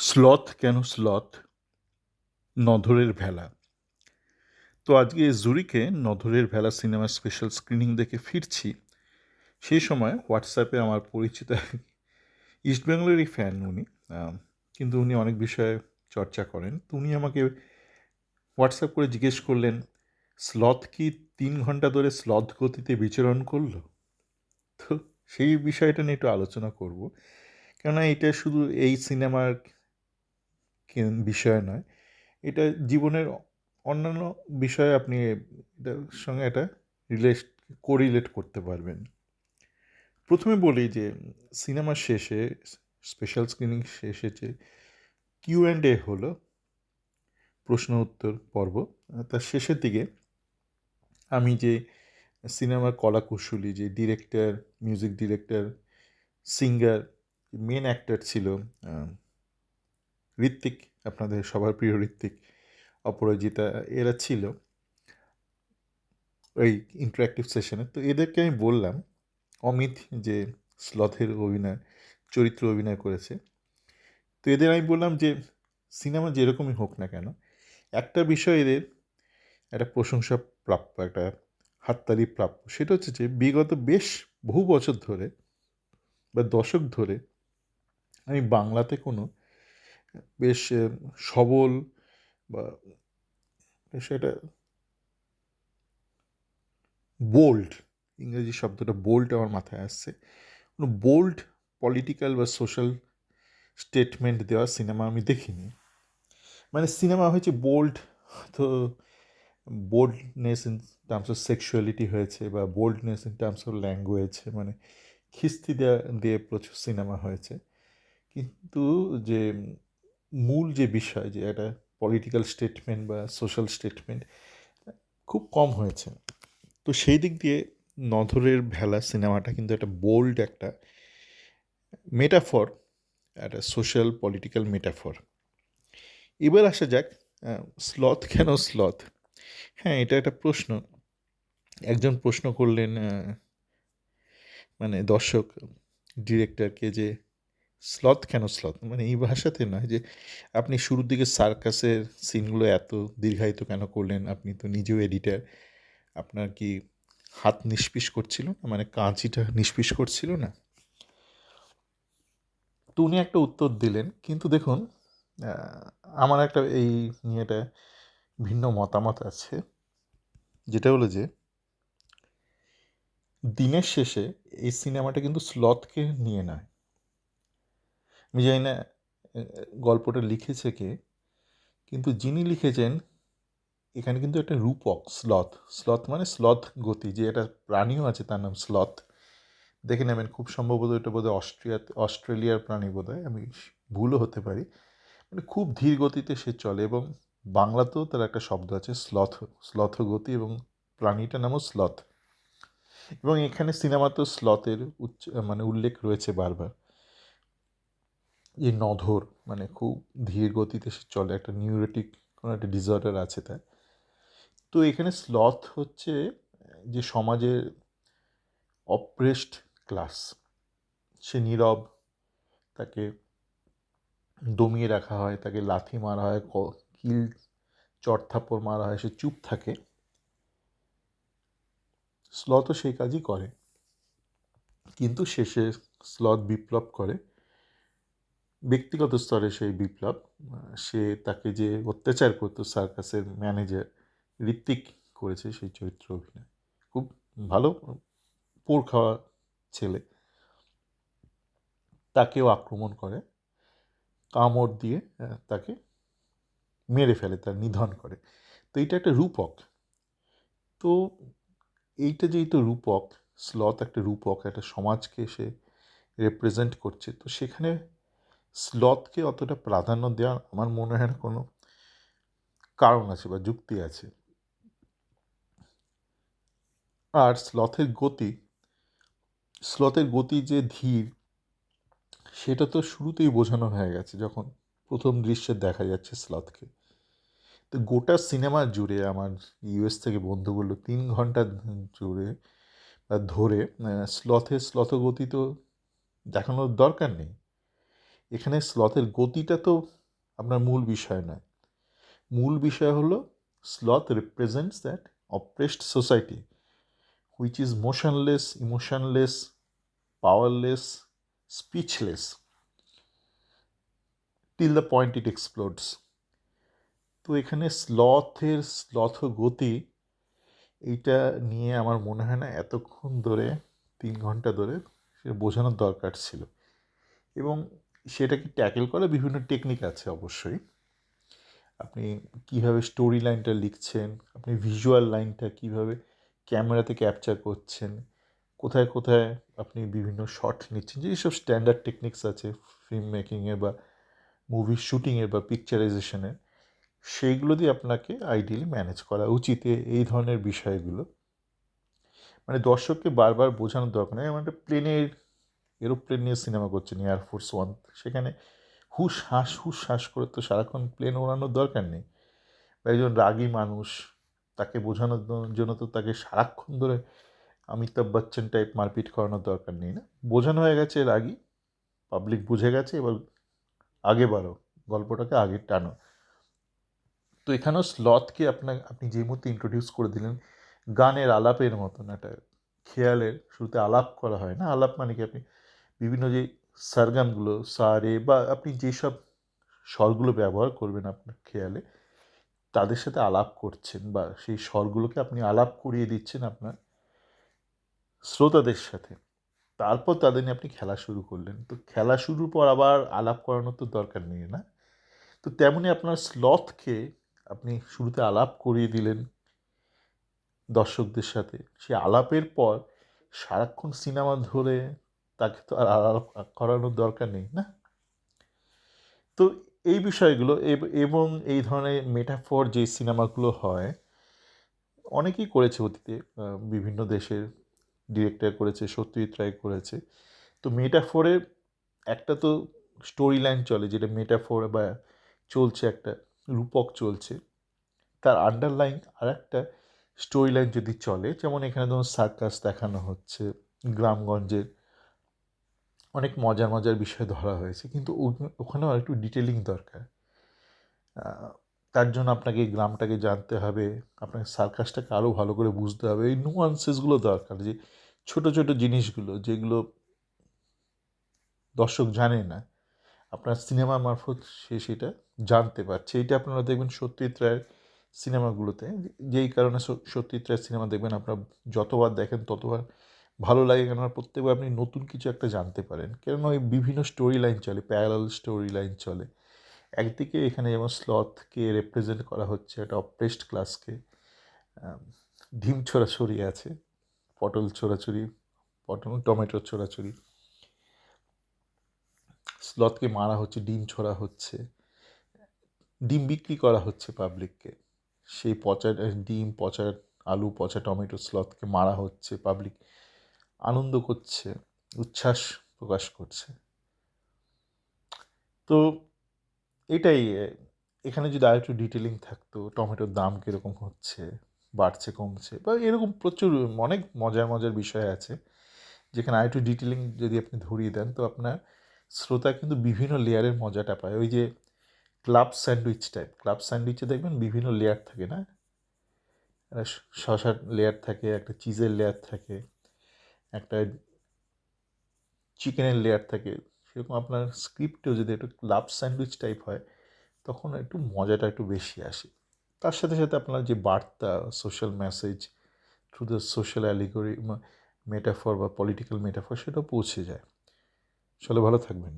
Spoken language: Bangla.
স্লথ কেন স্লথ? নধরের ভেলা। তো আজকে জুরিকে নধরের ভেলা সিনেমার স্পেশাল স্ক্রিনিং দেখে ফিরছি। সেই সময় হোয়াটসঅ্যাপে আমার পরিচিত ইস্টবেঙ্গলেরই ফ্যান উনি, কিন্তু উনি অনেক বিষয়ে চর্চা করেন। তো উনি আমাকে হোয়াটসঅ্যাপ করে জিজ্ঞেস করলেন, স্লথ কি 3 ঘন্টা ধরে স্লথ গতিতে বিচরণ করলো? তো সেই বিষয়টা নিয়ে একটু আলোচনা করব, কেননা এটা শুধু এই সিনেমার বিষয় নয়, এটা জীবনের অন্যান্য বিষয়ে আপনি এটার সঙ্গে এটা রিলেট কোরিলেট করতে পারবেন। প্রথমে বলি যে সিনেমার শেষে, স্পেশাল স্ক্রিনিং শেষে যে Q&A হলো, প্রশ্ন উত্তর পর্ব, তার শেষের দিকে আমি যে সিনেমার কলাকুশলী, যে director, music director, singer, main actor ছিল ঋত্বিক, আপনাদের সবার প্রিয় ঋত্বিক, অপরাজিতা, এরা ছিল ওই ইন্টারাক্টিভ সেশনে। তো এদেরকে আমি বললাম, অমিত যে স্লথের চরিত্র অভিনয় করেছে, তো এদের আমি বললাম যে সিনেমা যেরকমই হোক না কেন, একটা বিষয় এদের একটা প্রশংসা প্রাপ্য, একটা হাততালি প্রাপ্য, সেটা হচ্ছে যে বিগত বেশ বহু বছর ধরে বা দশক ধরে আমি বাংলাতে কোনো বেশ সবল বা সেটা বোল্ড, ইংরেজি শব্দটা বোল্ড আমার মাথায় আসছে, কোনো বোল্ড পলিটিক্যাল বা সোশ্যাল স্টেটমেন্ট দেওয়া সিনেমা আমি দেখিনি। মানে সিনেমা হয়েছে বোল্ড, তো boldness in terms of sexuality হয়েছে, বা boldness in terms of language, মানে খিস্তি দিয়ে প্রচুর সিনেমা হয়েছে, কিন্তু যে মূল যে বিষয়, যে একটা পলিটিক্যাল স্টেটমেন্ট বা সোশ্যাল স্টেটমেন্ট, খুব কম হয়েছে। তো সেই দিক দিয়ে নধরের ভেলা সিনেমাটা কিন্তু একটা বোল্ড, একটা মেটাফর, একটা সোশ্যাল পলিটিক্যাল মেটাফর। এবার আসা যাক, স্লথ কেন স্লথ? হ্যাঁ, এটা একটা প্রশ্ন। একজন প্রশ্ন করলেন, মানে দর্শক ডিরেক্টরকে, যে স্লথ কেন স্লথ, মানে এই ভাষাতে নয় যে আপনি শুরুর দিকে সার্কাসের সিনগুলো এত দীর্ঘায়িত কেন করলেন, আপনি তো নিজেও এডিটার, আপনার কি হাত নিষ্পিস করছিল না, মানে কাঁচিটা নিষ্পিস করছিল না? তো উনি একটা উত্তর দিলেন, কিন্তু দেখুন, আহ, আমার একটা এই নিয়ে একটা ভিন্ন মতামত আছে, যেটা হলো যে দিনের শেষে এই সিনেমাটা কিন্তু স্লথকে নিয়ে নয়। আমি জানি না গল্পটা লিখেছে কে, কিন্তু যিনি লিখেছেন, এখানে কিন্তু একটা রূপক স্লথ। স্লথ মানে স্লথ গতি, যে একটা প্রাণীও আছে তার নাম স্লথ। দেখে নেবেন, খুব সম্ভবত এটা বোধহয় অস্ট্রেলিয়ার প্রাণী বোধহয়, আমি ভুলও হতে পারি। মানে খুব ধীর গতিতে সে চলে, এবং বাংলাতেও তার একটা শব্দ আছে স্লথ, স্লথ গতি, এবং প্রাণীটার নামও স্লথ। এবং এখানে সিনেমাতেও স্লথের মানে উল্লেখ রয়েছে বারবার, যে নধর মানে খুব ধীর গতিতে সে চলে, একটা নিউরোটিক কোনো একটা ডিসঅর্ডার আছে তার। তো এখানে স্লথ হচ্ছে যে সমাজের অপ্রেসড ক্লাস, সে নীরব, তাকে দমিয়ে রাখা হয়, তাকে লাথি মারা হয়, কিল চড়থাপ্পড় মারা হয়, সে চুপ থাকে। স্লথও সেই কাজই করে, কিন্তু শেষে স্লথ বিপ্লব করে, ব্যক্তিগত স্তরে সেই বিপ্লব। সে তাকে যে অত্যাচার করতো, সার্কাসের ম্যানেজার ঋত্বিক করেছে সেই চরিত্র অভিনয়, খুব ভালো পোড় খাওয়া ছেলে, তাকেও আক্রমণ করে, কামড় দিয়ে তাকে মেরে ফেলে, তার নিধন করে। তো এইটা একটা রূপক। তো এইটা যেহেতু রূপক, স্লথ একটা রূপক, একটা সমাজকে সে রেপ্রেজেন্ট করছে, তো সেখানে স্লথকে অতটা প্রাধান্য দেওয়ার আমার মনে হয় না কোনো কারণ আছে বা যুক্তি আছে। আর স্লথের গতি যে ধীর, সেটা তো শুরুতেই বোঝানো হয়ে গেছে, যখন প্রথম দৃশ্যে দেখা যাচ্ছে স্লথকে। তো গোটা সিনেমা জুড়ে আমার ইউএস থেকে বন্ধুগুলো 3 ঘন্টা জুড়ে ধরে স্লথগতি তো দেখানোর দরকার নেই। এখানে স্লথের গতিটা তো আপনার মূল বিষয় নয়। মূল বিষয় হলো sloth represents that oppressed society which is motionless, emotionless, powerless, speechless till the point it explodes. তো এখানে স্লথ গতি এইটা নিয়ে আমার মনে হয় না এতক্ষণ ধরে 3 ঘন্টা ধরে সে বোঝানোর দরকার ছিল। এবং সেটাকে ট্যাকেল করা বিভিন্ন টেকনিক আছে অবশ্যই। আপনি কীভাবে স্টোরি লাইনটা লিখছেন, আপনি ভিজুয়াল লাইনটা কীভাবে ক্যামেরাতে ক্যাপচার করছেন, কোথায় কোথায় আপনি বিভিন্ন শট নিচ্ছেন, যেসব স্ট্যান্ডার্ড টেকনিক্স আছে ফিল্ম মেকিংয়ের বা মুভি শুটিংয়ের বা পিকচারাইজেশনের, সেইগুলো দিয়ে আপনাকে আইডিয়ালি ম্যানেজ করা উচিত এই ধরনের বিষয়গুলো। মানে দর্শককে বারবার বোঝানোর দরকার নেই। আমার একটা এরোপ্লেন নিয়ে সিনেমা করছেন এয়ারফোর্স ওয়ান, সেখানে হুশ হাঁস করে তো সারাক্ষণ প্লেন ওড়ানোর দরকার নেই। বা একজন রাগী মানুষ, তাকে বোঝানোর জন্য তো তাকে সারাক্ষণ ধরে অমিতাভ বচ্চন টাইপ মারপিট করানোর দরকার নেই না। বোঝানো হয়ে গেছে রাগী, পাবলিক বুঝে গেছে, এবার আগে বাড়ো, গল্পটাকে আগে টানো। তো এখানেও স্লথকে আপনি যে মুহূর্তে ইন্ট্রোডিউস করে দিলেন গানের আলাপের মতন, একটা খেয়ালের শুরুতে আলাপ করা হয় না, আলাপ মানে কি আপনি বিভিন্ন যে সারগামগুলো সারে বা আপনি যেসব স্বরগুলো ব্যবহার করবেন আপনার খেয়ালে, তাদের সাথে আলাপ করছেন বা সেই স্বরগুলোকে আপনি আলাপ করিয়ে দিচ্ছেন আপনার শ্রোতাদের সাথে। তারপর তাদের নিয়ে আপনি খেলা শুরু করলেন। তো খেলা শুরুর পর আবার আলাপ করানোর তো দরকার নেই না। তো তেমনই আপনার স্লথকে আপনি শুরুতে আলাপ করিয়ে দিলেন দর্শকদের সাথে। সে আলাপের পর সারাক্ষণ সিনেমা ধরে তাকে তো আর আলাপ করানোর দরকার নেই না। তো এই বিষয়গুলো এবং এই ধরনের মেটাফর যে সিনেমাগুলো হয়, অনেকেই করেছে অতীতে, বিভিন্ন দেশের ডিরেক্টর করেছে, সত্যজিৎ রায় করেছে। তো মেটাফোরের একটা তো স্টোরি লাইন চলে, যেটা মেটাফোর বা চলছে, একটা রূপক চলছে, তার আন্ডারলাইন আর একটা স্টোরি লাইন যদি চলে, যেমন এখানে ধরুন সার্কাস দেখানো হচ্ছে, গ্রামগঞ্জের অনেক মজার মজার বিষয় ধরা হয়েছে, কিন্তু ওখানেও একটু ডিটেলিং দরকার। তার জন্য আপনাকে এই গ্রামটাকে জানতে হবে, আপনাকে সার্কাসটাকে আরও ভালো করে বুঝতে হবে, এই নুয়ান্সেসগুলো দরকার, যে ছোট ছোট জিনিসগুলো যেগুলো দর্শক জানে না, আপনার সিনেমা মারফত সে সেটা জানতে পারছে। এটা আপনারা দেখবেন সত্যজিৎ রায়ের সিনেমাগুলোতে, যেই কারণে সত্যজিৎ রায়ের সিনেমা দেখবেন আপনার যতবার দেখেন ততবার ভালো লাগে, কেননা প্রত্যেকবার আপনি নতুন কিছু একটা জানতে পারেন, কেননা ওই বিভিন্ন স্টোরি লাইন চলে, প্যারালাল স্টোরি লাইন চলে। একদিকে এখানে যেমন স্লথকে রিপ্রেজেন্ট করা হচ্ছে, একটা অপ্রেসড ক্লাসকে, ডিম ছোড়াছড়ি আছে, টমেটোর ছোড়াছড়ি, স্লথকে মারা হচ্ছে, ডিম ছোড়া হচ্ছে, ডিম বিক্রি করা হচ্ছে পাবলিককে, সেই পচা ডিম, পচা আলু, পচা টমেটো স্লথকে মারা হচ্ছে, পাবলিক আনন্দ করছে, উচ্ছ্বাস প্রকাশ করছে। তো এটাই, এখানে যদি আরেকটু ডিটেলিং থাকতো, টমেটোর দাম কীরকম হচ্ছে, বাড়ছে কমছে, বা এরকম প্রচুর অনেক মজার মজার বিষয় আছে, যেখানে আরেকটু ডিটেলিং যদি আপনি ধরিয়ে দেন, তো আপনার শ্রোতা কিন্তু বিভিন্ন লেয়ারের মজাটা পায়। ওই যে ক্লাব স্যান্ডউইচে দেখবেন বিভিন্ন লেয়ার থাকে না, একটা শসার লেয়ার থাকে, একটা চিজের লেয়ার থাকে, একটা চিকেনের লেয়ার থাকে। সেরকম আপনার স্ক্রিপ্টেও যদি একটু ক্লাব স্যান্ডউইচ টাইপ হয়, তখন একটু মজাটা একটু বেশি আসে। তার সাথে সাথে আপনার যে বার্তা, social message through the social allegory, metaphor বা পলিটিক্যাল মেটাফর, সেটাও পৌঁছে যায়। আসলে ভালো থাকবেন।